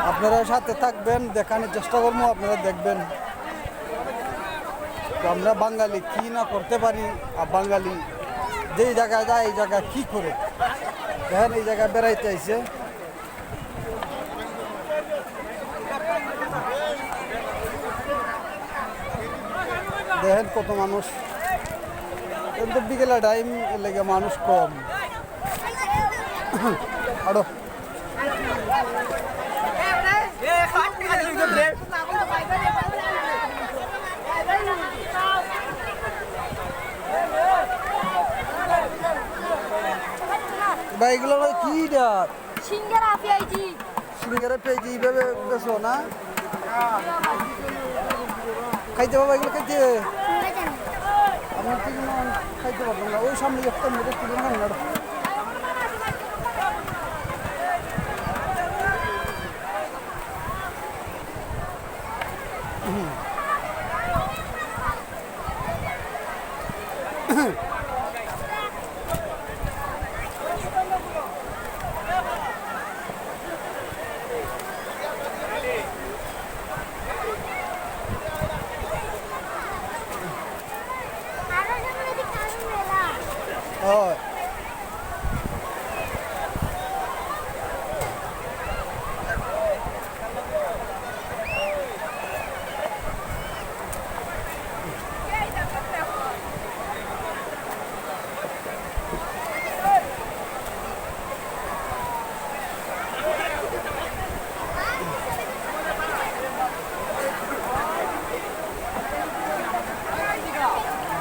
আপনারা সাথে থাকবেন, দেখানোর চেষ্টা করবো, আপনারা দেখবেন আমরা বাঙালি কি না করতে পারি, আর বাঙালি যেই জায়গায় যায় এই জায়গায় কি করে। দেখেন এই জায়গায় বেড়াইতে আইছে, দেখেন কত মানুষ, কিন্তু বিকেলে টাইম লেগে মানুষ কম। আরো ভাই এগুলো কি সিঙ্গারা পেয়েছি। সিঙ্গারা পেয়েছি এইভাবে বেছো না, খাইতে পারবো এগুলো খাইতে? আমি ঠিক খাইতে পারতাম না, ওই সামনে একটা মেরে তুলে খাই না।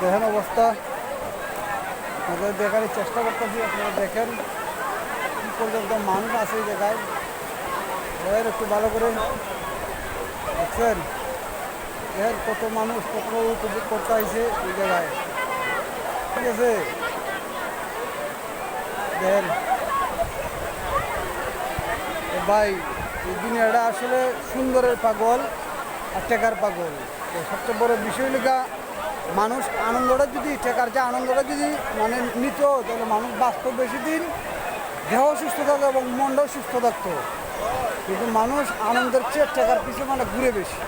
দেখেন অবস্থা, আপনাদের দেখার চেষ্টা করতেছি, আপনারা দেখেন কি পর্যন্ত মানুষ আছে এই জায়গায়। একটু ভালো করে দেখছেন, দেখেন কত মানুষ কত উপভোগ করতে আইছে এই জায়গায়, ঠিক আছে? দেখেন ভাই, এই দুনিয়াটা আসলে সুন্দরের পাগল আর টেকার পাগল। তো সবচেয়ে বড় বিষয় লেখা, মানুষ আনন্দটা যদি টেকার যে আনন্দটা যদি মানে নিত, তাহলে মানুষ বাস্তব বেশি দিন, দেহ সুস্থ থাকতো এবং মনটাও সুস্থ থাকতো। কিন্তু মানুষ আনন্দের চেয়ে টেকার পিছিয়ে মানে ঘুরে বেশি।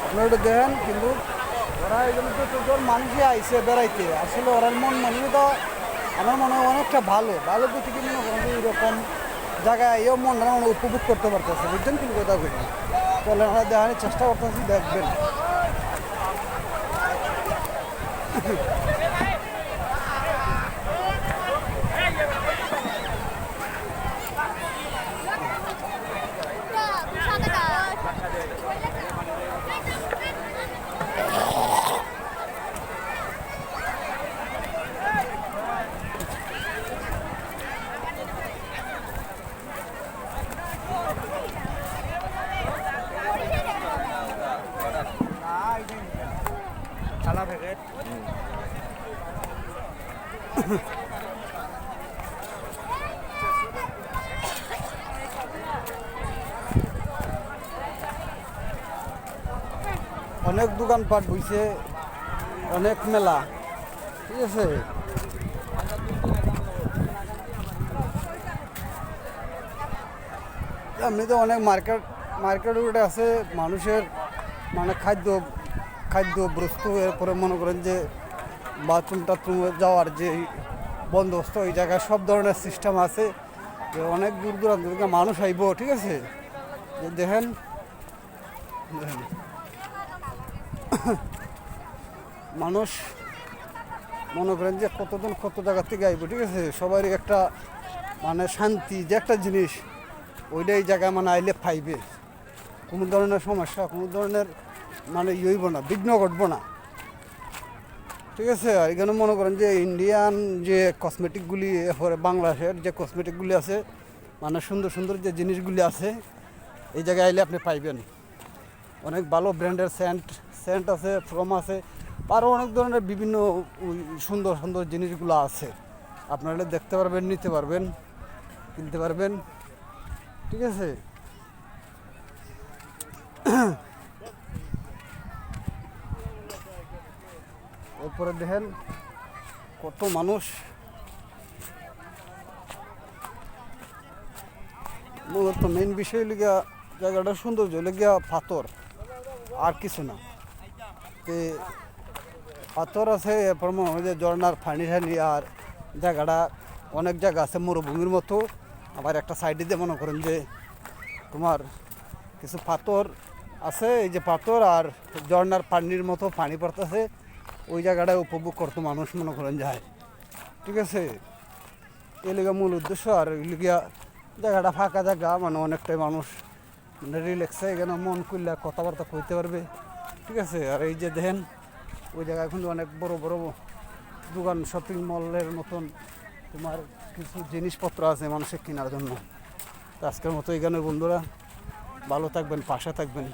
আপনারা ওটা দেখেন, কিন্তু ওরা এই জন্য যতজন মানুষই আইসে বেড়াইতে, আসলে ওরা মন মানসিকতা আমার মনে হয় অনেকটা ভালো ভালো প্রতি কি মনে করেন এরকম জায়গায় এও মনটা মানে উপভোগ করতে পারতেছে, বুঝছেন কিন্তু কথা বলি। তাহলে আমরা দেখানোর চেষ্টা করতেছি, দেখবেন। অনেক দোকানপাট বইছে, অনেক মেলা, ঠিক আছে? এমনিতে অনেক মার্কেট আছে মানুষের, মানে খাদ্য বস্তু, এরপরে মনে করেন যে বাথরুম টাথরুমে যাওয়ার যে বন্দোবস্ত, ওই জায়গায় সব ধরনের সিস্টেম আছে। যে অনেক দূর দূরান্ত থেকে মানুষ আইব, ঠিক আছে? যে দেখেন মানুষ মনে করেন যে কতজন কত জায়গা থেকে আইব, ঠিক আছে? সবারই একটা মানে শান্তি যে একটা জিনিস, ওইটাই জায়গায় মানে আইলে পাইবে, কোনো ধরনের সমস্যা, কোনো ধরনের মানে হইব না, বিঘ্ন ঘটবো না, ঠিক আছে? আর এখানে মনে করেন যে ইন্ডিয়ান যে কসমেটিকগুলি, এরপরে বাংলাদেশের যে কসমেটিকগুলি আছে, মানে সুন্দর সুন্দর যে জিনিসগুলি আছে, এই জায়গায় আইলে আপনি পাইবেন। অনেক ভালো ব্র্যান্ডের সেন্ট আছে, ফ্রম আছে, আরও অনেক ধরনের বিভিন্ন সুন্দর সুন্দর জিনিসগুলো আছে। আপনারা দেখতে পারবেন, নিতে পারবেন, কিনতে পারবেন, ঠিক আছে? এরপরে দেখেন কত মানুষ, মূলত মেন বিষয় লিগা জায়গাটার সৌন্দর্য লিগা পাথর, আর কিছু না। তে পাথর আছে, এরপর মনে হয় যে ঝর্নার পানি ঠানি, আর জায়গাটা অনেক জায়গা আছে মরুভূমির মতো। আবার একটা সাইডে দিয়ে মনে করেন যে তোমার কিছু পাথর আছে, এই যে পাথর আর ঝর্নার পানির মতো পানি পড়তেছে, ওই জায়গাটায় উপভোগ করতে মানুষ মনে করেন যায়। ঠিক আছে, এই লিগা মূল উদ্দেশ্য। আর এই লিগা জায়গাটা ফাঁকা জায়গা, মানে অনেকটাই মানুষ মানে রিল্যাক্সে এখানে মন করলে কথাবার্তা কইতে পারবে। ঠিক আছে, আর এই যে দেখেন ওই জায়গায় কিন্তু অনেক বড় বড় দোকান, শপিং মলের মতন তোমার কিছু জিনিসপত্র আছে মানুষের কেনার জন্য। তো আজকের মতো এখানে বন্ধুরা, ভালো থাকবেন, পাশে থাকবেন।